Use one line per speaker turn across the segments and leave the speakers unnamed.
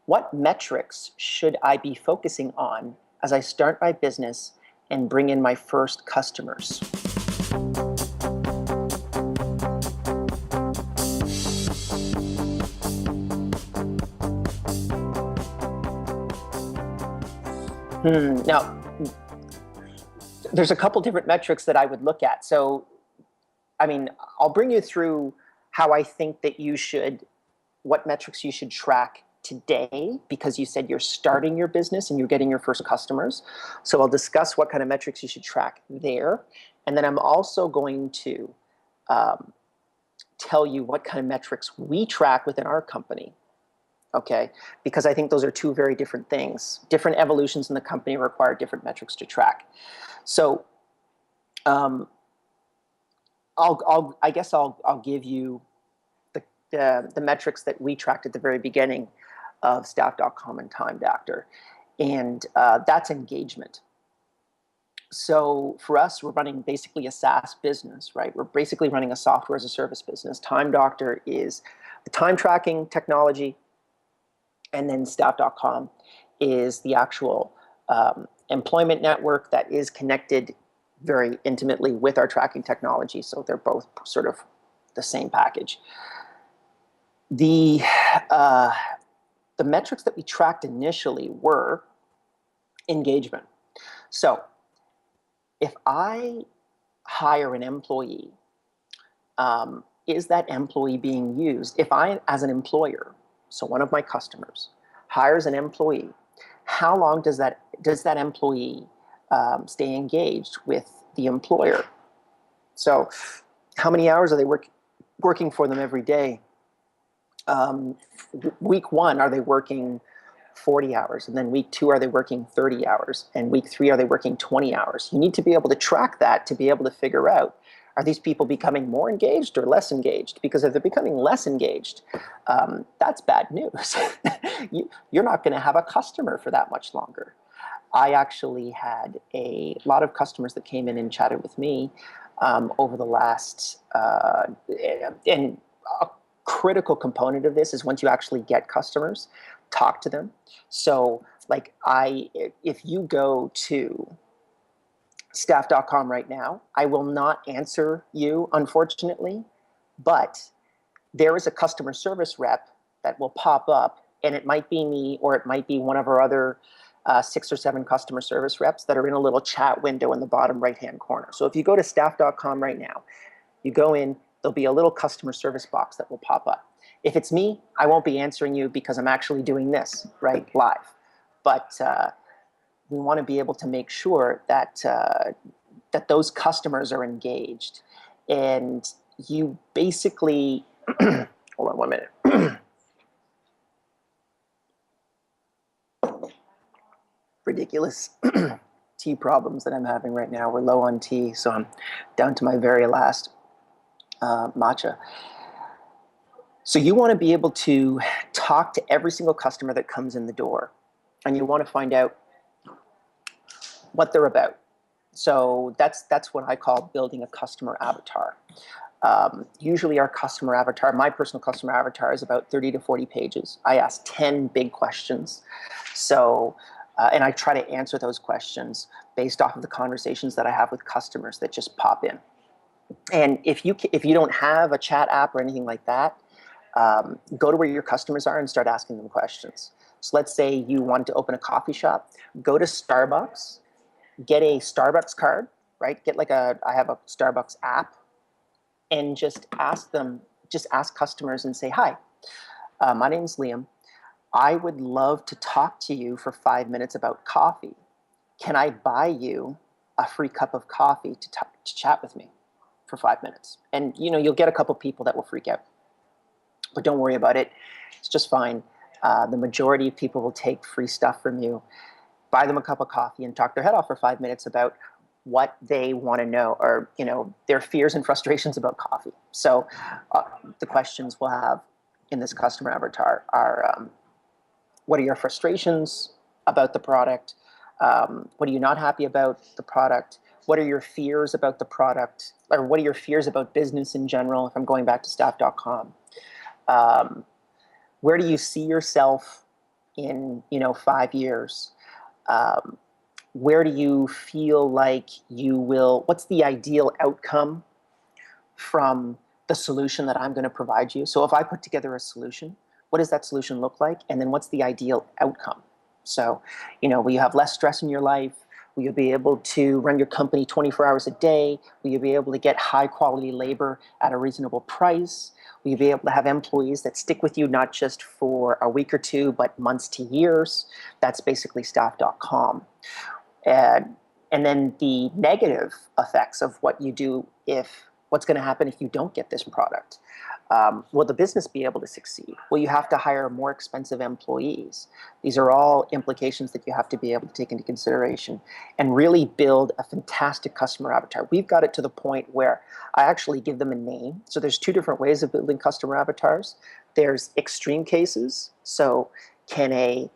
What metrics should I be focusing on as I start my business and bring in my first customers? Now, there's a couple different metrics that I would look at. So, I mean, I'll bring you through how I think that what metrics you should track today, because you said you're starting your business and you're getting your first customers. So I'll discuss what kind of metrics you should track there. And then I'm also going to tell you what kind of metrics we track within our company. Okay, because I think those are two very different things. Different evolutions in the company require different metrics to track. So I guess I'll give you the metrics that we tracked at the very beginning of Staff.com and Time Doctor, and that's engagement. So for us, we're running basically a SaaS business, right? We're basically running a software as a service business. Time Doctor is the time tracking technology, and then Staff.com is the actual employment network that is connected very intimately with our tracking technology. So they're both sort of the same package. The metrics that we tracked initially were engagement. So if I hire an employee, is that employee being used? If I, as an employer, so one of my customers, hires an employee, how long does that employee stay engaged with the employer? So how many hours are they working for them every day? Week 1, are they working 40 hours? And then week 2, are they working 30 hours? And week 3, are they working 20 hours? You need to be able to track that to be able to figure out, are these people becoming more engaged or less engaged? Because if they're becoming less engaged, that's bad news. You're not going to have a customer for that much longer. I actually had a lot of customers that came in and chatted with me over the last, and a critical component of this is once you actually get customers, talk to them. So like if you go to Staff.com right now, I will not answer you, unfortunately, but there is a customer service rep that will pop up, and it might be me or it might be one of our other 6 or 7 customer service reps that are in a little chat window in the bottom right-hand corner. So if you go to Staff.com right now, you go in, there'll be a little customer service box that will pop up. If it's me, I won't be answering you because I'm actually doing this, right, live. But we want to be able to make sure that that those customers are engaged. And you basically, hold on 1 minute. Ridiculous tea problems that I'm having right now. We're low on tea, so I'm down to my very last matcha. So you want to be able to talk to every single customer that comes in the door, and you want to find out what they're about. So that's what I call building a customer avatar. Usually our customer avatar, my personal customer avatar, is about 30 to 40 pages. I ask 10 big questions. So, and I try to answer those questions based off of the conversations that I have with customers that just pop in. And if you don't have a chat app or anything like that, go to where your customers are and start asking them questions. So let's say you wanted to open a coffee shop, go to Starbucks, get a Starbucks card, right? I have a Starbucks app, and just ask customers and say, hi, my name's Liam. I would love to talk to you for 5 minutes about coffee. Can I buy you a free cup of coffee to chat with me for 5 minutes? And you'll get a couple people that will freak out, but don't worry about it. It's just fine. The majority of people will take free stuff from you. Buy them a cup of coffee and talk their head off for 5 minutes about what they want to know, or their fears and frustrations about coffee. So the questions we'll have in this customer avatar are, what are your frustrations about the product? What are you not happy about the product? What are your fears about the product? Or what are your fears about business in general, if I'm going back to Staff.com? Where do you see yourself in 5 years? Um, where do you feel like you will? What's the ideal outcome from the solution that I'm going to provide you? So if I put together a solution, what does that solution look like? And then what's the ideal outcome? So, will you have less stress in your life? Will you be able to run your company 24 hours a day? Will you be able to get high quality labor at a reasonable price? Will you be able to have employees that stick with you not just for a week or two, but months to years? That's basically staff.com. And, and then the negative effects of what you do if what's going to happen if you don't get this product. Will the business be able to succeed? Will you have to hire more expensive employees? These are all implications that you have to be able to take into consideration and really build a fantastic customer avatar. We've got it to the point where I actually give them a name. So there's two different ways of building customer avatars. There's extreme cases. So can a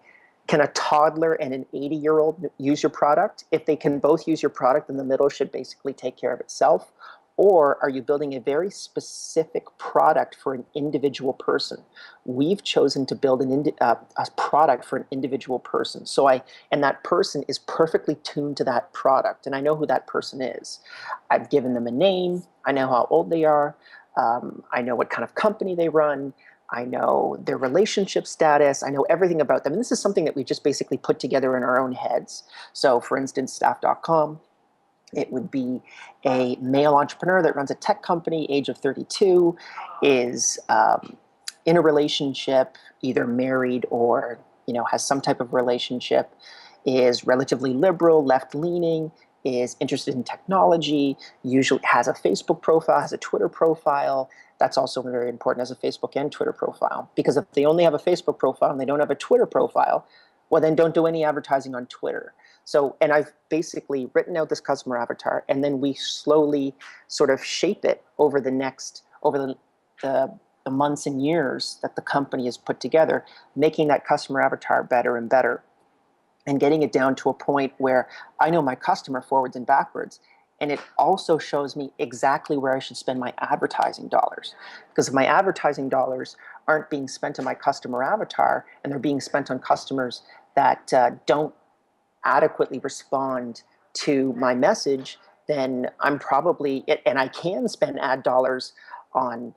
toddler and an 80-year-old use your product? If they can both use your product, then the middle should basically take care of itself. Or are you building a very specific product for an individual person? We've chosen to build a product for an individual person. And that person is perfectly tuned to that product. And I know who that person is. I've given them a name. I know how old they are. I know what kind of company they run. I know their relationship status. I know everything about them. And this is something that we just basically put together in our own heads. So for instance, staff.com, it would be a male entrepreneur that runs a tech company, age of 32, is in a relationship, either married or has some type of relationship, is relatively liberal, left-leaning, is interested in technology, usually has a Facebook profile, has a Twitter profile. That's also very important, as a Facebook and Twitter profile. Because if they only have a Facebook profile and they don't have a Twitter profile, well, then don't do any advertising on Twitter. So, and I've basically written out this customer avatar, and then we slowly sort of shape it over the months and years that the company has put together, making that customer avatar better and better, and getting it down to a point where I know my customer forwards and backwards. And it also shows me exactly where I should spend my advertising dollars. Because if my advertising dollars aren't being spent on my customer avatar, and they're being spent on customers that don't adequately respond to my message, then I'm probably, and I can spend ad dollars on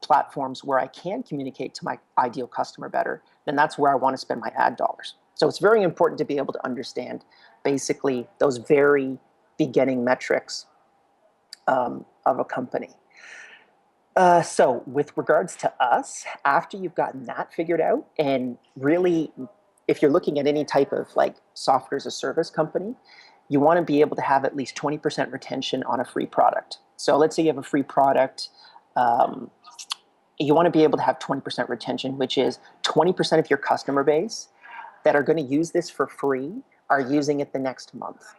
platforms where I can communicate to my ideal customer better, then that's where I want to spend my ad dollars. So it's very important to be able to understand basically those very beginning metrics of a company. So with regards to us, after you've gotten that figured out, and really, if you're looking at any type of like software as a service company, you want to be able to have at least 20% retention on a free product. So let's say you have a free product. You want to be able to have 20% retention, which is 20% of your customer base that are going to use this for free are using it the next month.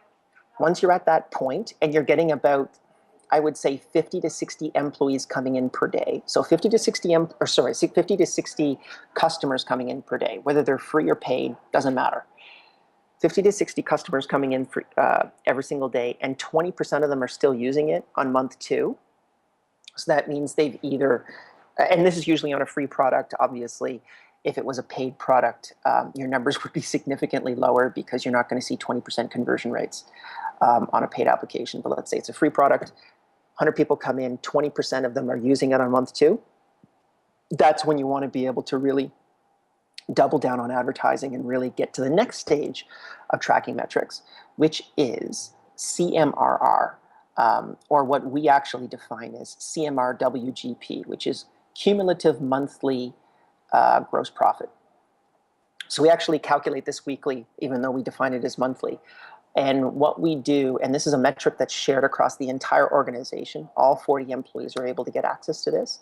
Once you're at that point and you're getting about, I would say, 50 to 60 employees coming in per day. So 50 to 60 customers coming in per day, whether they're free or paid, doesn't matter. 50 to 60 customers coming in for, every single day, and 20% of them are still using it on month 2. So that means they've either, and this is usually on a free product, obviously. If it was a paid product, your numbers would be significantly lower because you're not going to see 20% conversion rates on a paid application. But let's say it's a free product, 100 people come in, 20% of them are using it on month 2. That's when you want to be able to really double down on advertising and really get to the next stage of tracking metrics, which is CMRR, or what we actually define as CMRWGP, which is cumulative monthly gross profit. So we actually calculate this weekly, even though we define it as monthly. And what we do, and this is a metric that's shared across the entire organization, all 40 employees are able to get access to this,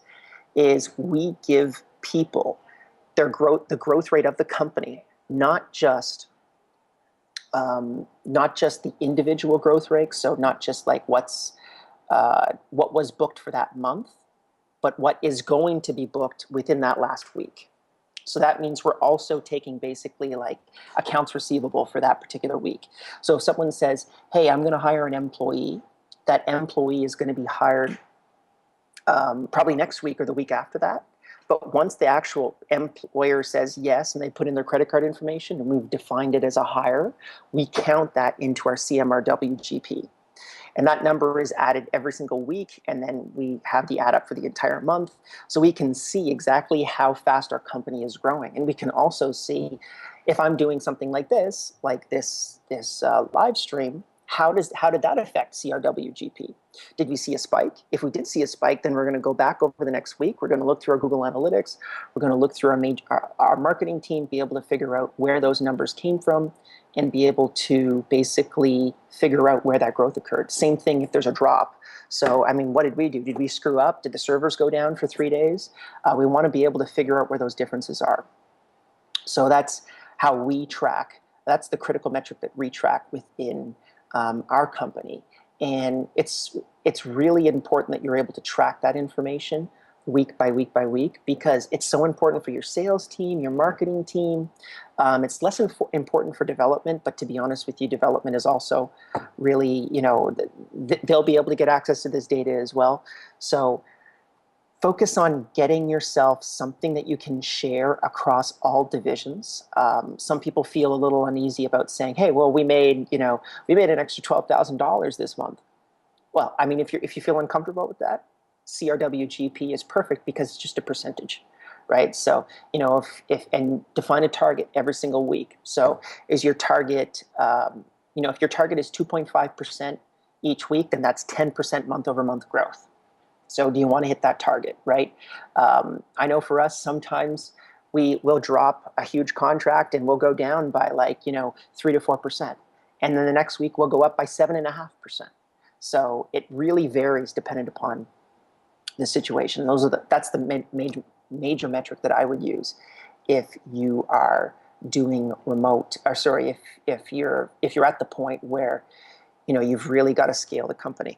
is we give people the growth rate of the company, not just the individual growth rate, so not just like what was booked for that month, but what is going to be booked within that last week. So that means we're also taking basically like accounts receivable for that particular week. So if someone says, hey, I'm going to hire an employee, that employee is going to be hired probably next week or the week after that. But once the actual employer says yes and they put in their credit card information and we've defined it as a hire, we count that into our CMRW GP. And that number is added every single week. And then we have the add up for the entire month. So we can see exactly how fast our company is growing. And we can also see if I'm doing something like this live stream, how did that affect CRWGP? Did we see a spike? If we did see a spike, then we're going to go back over the next week. We're going to look through our Google Analytics. We're going to look through our marketing team, be able to figure out where those numbers came from, and be able to basically figure out where that growth occurred. Same thing if there's a drop. So, I mean, what did we do? Did we screw up? Did the servers go down for 3 days? We want to be able to figure out where those differences are. So that's how we track. That's the critical metric that we track within our company. And it's really important that you're able to track that information week by week by week, because it's so important for your sales team, your marketing team. It's less important for development, but to be honest with you, development is also really, they'll be able to get access to this data as well. So focus on getting yourself something that you can share across all divisions. Some people feel a little uneasy about saying, "Hey, well, we made an extra $12,000 this month." Well, I mean, if you feel uncomfortable with that, CRWGP is perfect because it's just a percentage, right? So, if and define a target every single week. So, is your target, if your target is 2.5% each week, then that's 10% month over month growth. So do you want to hit that target, right? I know for us, sometimes we will drop a huge contract and we'll go down by 3 to 4%. And then the next week we'll go up by 7.5%. So it really varies dependent upon the situation. That's the major metric that I would use if you are doing remote, or sorry, if you're at the point where, you've really got to scale the company.